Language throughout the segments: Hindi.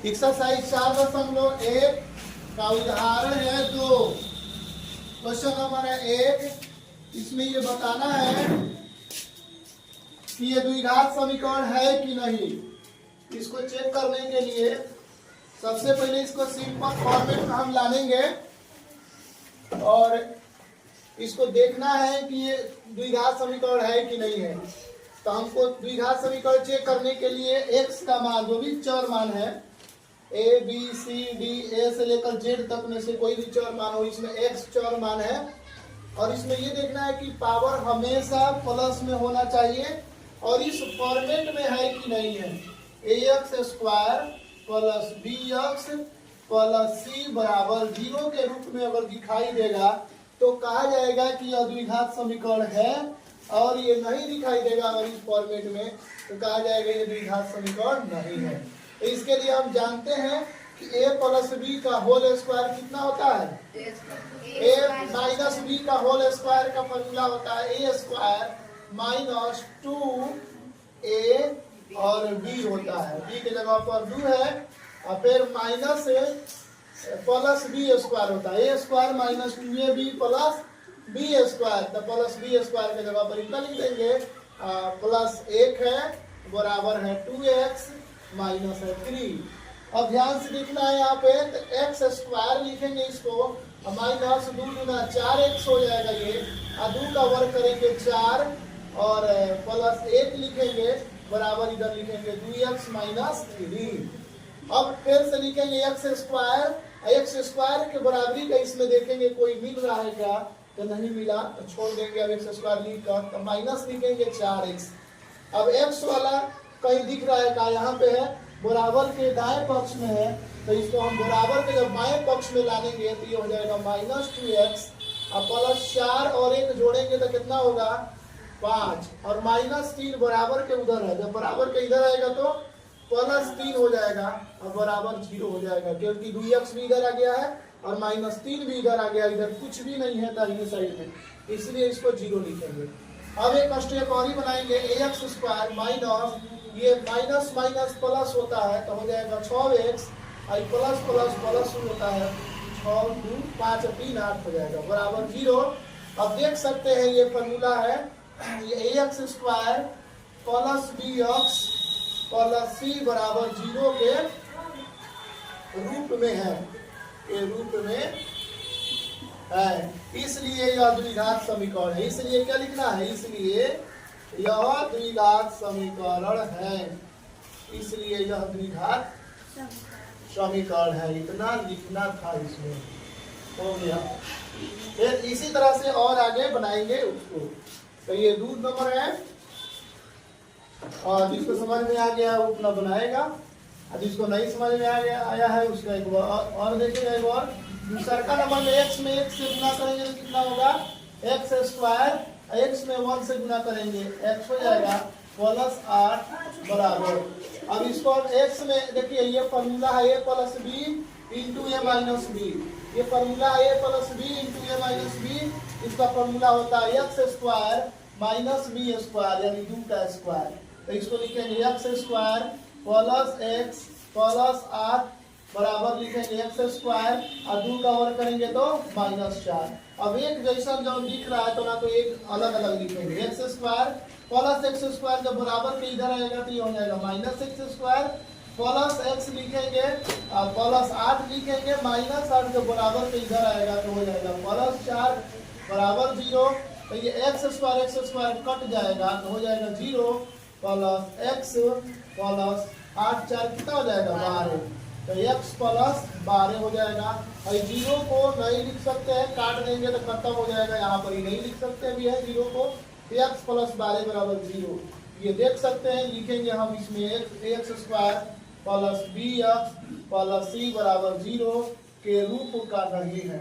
एक्सरसाइज 4.1 का उदाहरण है 2। क्वेश्चन नंबर है 1। इसमें ये बताना है कि ये द्विघात समीकरण है कि नहीं। इसको चेक करने के लिए सबसे पहले इसको सिंपल फॉर्मेट में हम लानेंगे और इसको देखना है कि ये द्विघात समीकरण है कि नहीं है। तो हमको द्विघात समीकरण चेक करने के लिए x का मान, जो भी चर मान है, a b c d a से लेकर z तक में से कोई भी चर मान हो, इसमें x चर मान है और इसमें ये देखना है कि पावर हमेशा प्लस में होना चाहिए और इस फॉर्मेट में है कि नहीं है। ax square plus bx plus c बराबर 0 के रूप में अगर दिखाई देगा तो कहा जाएगा कि यह द्विघात समीकरण है, और ये नहीं दिखाई देगा अगर इस फॉर्मेट में तो कहा जाएगा ये द्विघात समीकरण नहीं है। तो इसके लिए हम जानते हैं कि a प्लस b का होल स्क्वायर कितना होता है, a माइनस b का होल स्क्वायर का फॉर्मूला होता है a स्क्वायर माइनस 2a और b होता है। b के जगह पर 2 है और फिर माइनस प्लस b स्क्वायर होता है, a square minus 2ab plus b square. तो प्लस b स्क्वायर के जगह पर इतना लिख देंगे प्लस 1 है बराबर है 2x माइनस है 3। अब ध्यान से देखना है यहाँ पे, तो x स्क्वायर लिखेंगे इसको, माइनस 2 गुना 4x हो जाएगा ये, और 2 का वर्ग करेंगे 4 और प्लस 1 लिखेंगे बराबर इधर लिखेंगे 2x माइनस 3। अब फिर से लिखेंगे x स्क्वायर के बराबरी का इसमें देखेंगे कोई मिल रहा है क्या, तो नहीं मिला तो छोड़ देंगे। अब x स्क्वायर लिख कर तो माइनस लिखेंगे 4x। अब x वाला कहीं दिख रहा है का, यहाँ पे है, बराबर के दाएं पक्ष में है, तो इसको हम बराबर के जब बाएं पक्ष में लानेंगे तो ये हो जाएगा माइनस 2x और प्लस 4 और 1 जोड़ेंगे तो कितना होगा 5 और माइनस 3 बराबर के उधर है, जब बराबर के इधर आएगा तो प्लस 3 हो जाएगा और बराबर 0 हो जाएगा, क्योंकि 2x भी इधर आ गया है और माइनस 3 भी इधर आ गया, इधर कुछ भी नहीं है दाहिने साइड में, इसलिए इसको 0 लिखेंगे। अब एक स्टेप और ही बनाएंगे, ax स्क्वायर माइनस, ये माइनस माइनस प्लस होता है तो हो जाएगा 6x और प्लस प्लस प्लस होता है 6 2 5 3 8 हो जाएगा बराबर 0। अब देख सकते हैं ये फॉर्मूला है, ये ax square plus bx plus c बराबर 0 के रूप में है, के रूप में है, इसलिए यह द्विघात समीकरण है। इसलिए क्या लिखना है, इसलिए यह द्विघात समीकरण है, इसलिए यह द्विघात समीकरण है। इतना लिखना था, इसमें हो गया। फिर इसी तरह से और आगे बनाएंगे उसको। तो ये 2 नंबर है और जिसको समझ में आ गया वो अपना बनाएगा, और जिसको नहीं समझ में आया है उसका एक और देखेगा। एक और दूसरा का नंबर में x में 1 से गुना करेंगे तो कितना होगा, x स्क्वायर, x में 1 से गुना करेंगे x हो जाएगा प्लस 8 बराबर। अब इसको हम x में देखिए, ये फॉर्मूला है a plus b into a minus b, ये फॉर्मूला है a plus b into a minus b. इसका फॉर्मूला होता है x square minus b square यानी 2 का स्क्वायर। तो इसको लिखेंगे x square plus x plus 8 बराबर लिखेंगे x स्क्वायर और 2 का वर्ग करेंगे तो माइनस 4। अब एक जैसा जो दिख रहा है तो ना तो एक अलग अलग लिखेंगे, x square plus x square जब बराबर के इधर आएगा तो ये हो जाएगा minus x square plus x लिखेंगे और प्लस 8 लिखेंगे, माइनस 8 जब बराबर के इधर आएगा तो हो जाएगा प्लस 4 बराबर 0। तो ये x स्क्वायर कट जाएगा तो हो जाएगा 0 प्लस x प्लस 8 4 कितना हो जाएगा 12, तो x प्लस 12 हो जाएगा। और 0 को नहीं लिख सकते हैं, काट देंगे तो खत्म हो जाएगा, यहाँ पर ही नहीं लिख सकते भी है 0 को, x प्लस 12 बराबर 0 ये देख सकते हैं। लिखेंगे हम इसमें x square plus bx plus c बराबर 0 के रूप का नहीं है,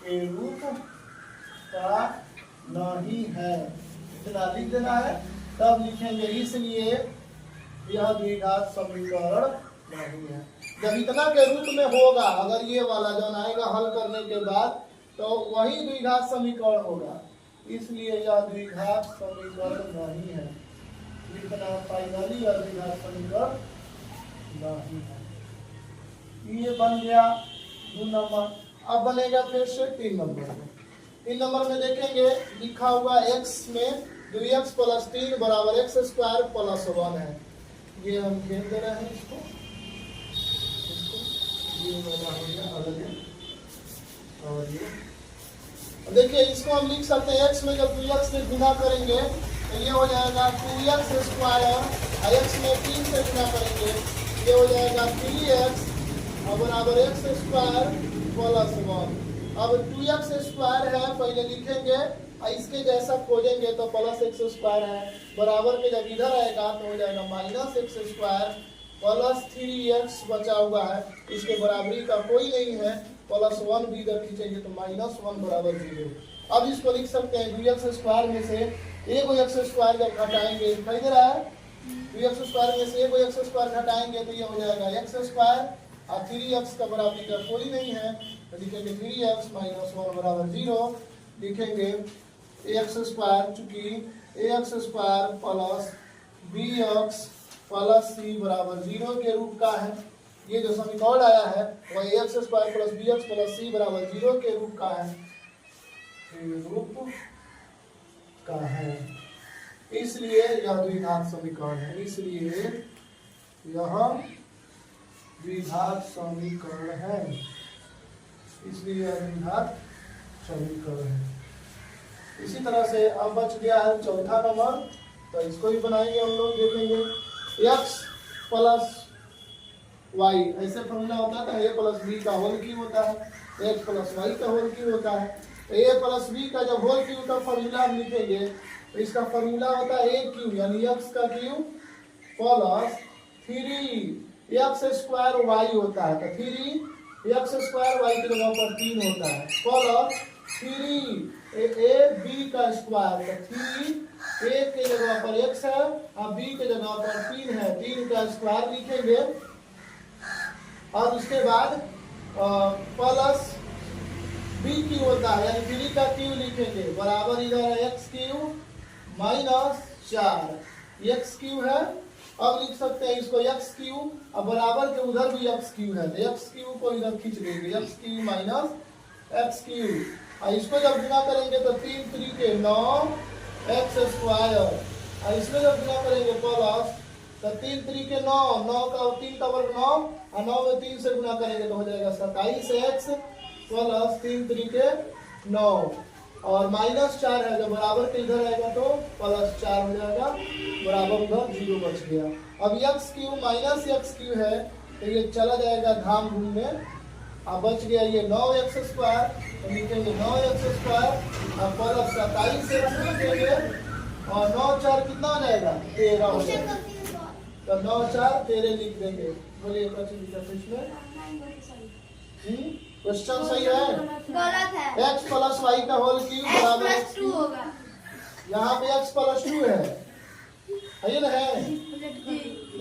के रूप का नहीं है, इतना लिख देना है। तब लिखेंगे इसलिए यह द्विघात समीकरण नहीं है। जब इतना के रूप में होगा, अगर ये वाला जो आएगा हल करने के बाद तो वही द्विघात समीकरण होगा, इसलिए यह द्विघात समीकरण नहीं है। लिखना फाइनली यह द्विघात समीकरण नहीं है। ये बन गया 2 नंबर। अब बनेगा फिर से 3 नंबर में। 3 नंबर में देखेंगे लिखा हुआ x में 2x + 3 = x² + 1 है। ये हम खेल दे रहे हैं इसको ये वाला हो गया अलग है। और ये देखिए इसको हम लिख सकते हैं x में जब 2x से गुना करेंगे तो ये हो जाएगा 2x² और x में 3 से गुना करेंगे ये हो जाएगा 3x बराबर x² + 1। अब 2x² है पहले लिखेंगे और इसके जैसा खोजेंगे तो +x² है बराबर के जब इधर आएगा तो हो जाएगा -x² + 3x बचा हुआ है इसके बराबरी का कोई नहीं है +1 भी इधर खींचेंगे तो -1 = 0। अब इसको लिख सकते हैं 2x² में से एक x² जब घटाएंगे दिखाई दे रहा है 2x² में से एक x² घटाएंगे तो ये हो जाएगा x² और 3x का बराबरी का कोई नहीं है तो लिखेंगे 3x - 1 = 0। लिखेंगे ax² चूंकि ax² + bx + c = 0 के रूप का है। ये जो समीकरण आया है वह ax² + bx + c = 0 के रूप का है इसलिए यह द्विघात समीकरण है। इसलिए यह द्विघात समीकरण है। इसलिए यह द्विघात समीकरण है। इसी तरह से अब बच गया है चौथा नंबर तो इसको भी बनाएंगे हम लोग। देखेंगे x + y ऐसे फॉर्मूला होता है तो a + b का होल क्यूब होता है x + y का होल क्यूब होता है। तो a + b का जब होल क्यूब का फॉर्मूला हम लिखेंगे तो इसका फॉर्मूला होता है a क्यूब यानी x का क्यूब + 3x² y होता है तो 3x² y की जगह पर 3 होता है + 3ab का स्क्वायर तो 3a के जगह पर x है और b के जगह पर 3 है 3 का स्क्वायर लिखेंगे और उसके बाद प्लस b क्यूब होता है यानी 3 का क्यूब लिखेंगे बराबर इधर है x³ - 4 x³ है। अब लिख सकते हैं इसको x³ और बराबर के उधर भी x³ है तो x³ को इधर खींच लेंगे x³ - x³ और इसको जब गुना करेंगे तो 3 3 के 9x² और इसमें जब गुना करेंगे प्लस तो 3 3 के 9 9 का 3 का वर्ग 9 और 9 में 3 से गुना करेंगे तो हो जाएगा 27x + 3 3 के 9 और -4 है जब बराबर के इधर आएगा तो +4 हो जाएगा बराबर उधर 0 बच गया। अब x³ - x³ है तो ये चला जाएगा धाम घूम में अब बच गया ये 9x² तो लिखेंगे 9x² और + 27x लिखेंगे और 9 4 कितना हो जाएगा 13 हो जाएगा तो 9 4 13 लिख देंगे। बोलिए क्वेश्चन सही है गलत है x + y का होल क्यूब बराबर x+2 होगा। यहाँ पे x + 2 है ना है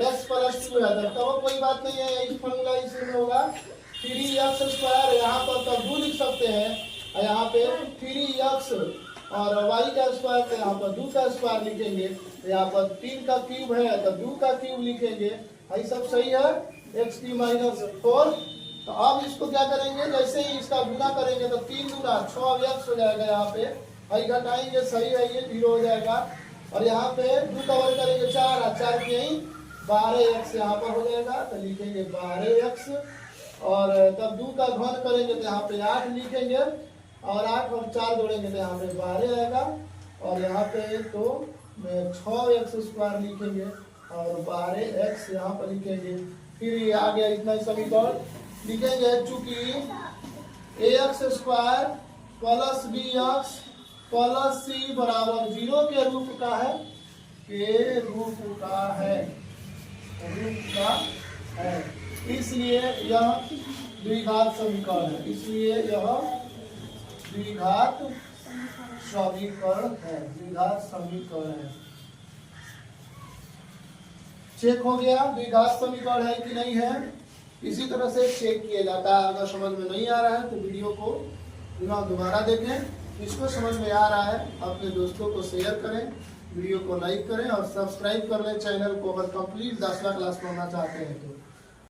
x + 2 है तो कोई बात नहीं है इस फॉर्मूला इसमें होगा 3x² यहाँ पर तब 2 लिख सकते हैं और यहाँ पे 3x और y का स्क्वायर तो यहाँ पर 2 का स्क्वायर लिखेंगे तो यहाँ पर 3 का क्यूब है तो 2 का क्यूब लिखेंगे ये सब सही है x³ - 4। तो अब इसको क्या करेंगे जैसे ही इसका गुना करेंगे तो 3 गुना 6x हो जाएगा यहाँ पे आई घटाएंगे सही है ये 0 हो जाएगा और यहाँ पे 2 का वर्ग करेंगे 4 और 4 के यही 12x यहाँ पर हो जाएगा तो लिखेंगे 12x और तब 2 का घन करेंगे तो यहाँ पे 8 लिखेंगे और 8 और 4 जोड़ेंगे तो यहाँ पे 12 आएगा और यहाँ पे तो 6x² लिखेंगे और 12x यहाँ पर लिखेंगे। फिर ये आ गया इतना समीकरण लिखेंगे चूंकि ax² + bx + c बराबर 0 के रूप का है इसलिए यह द्विघात समीकरण है। इसलिए यह द्विघात समीकरण है। चेक हो गया द्विघात समीकरण है कि नहीं है। इसी तरह से चेक किया जाता है। अगर समझ में नहीं आ रहा है तो वीडियो को दोबारा देखें। इसको समझ में आ रहा है अपने दोस्तों को शेयर करें, वीडियो को लाइक करें और सब्सक्राइब कर लें चैनल को अगर कंप्लीट 10वां क्लास पढ़ना चाहते हैं तो।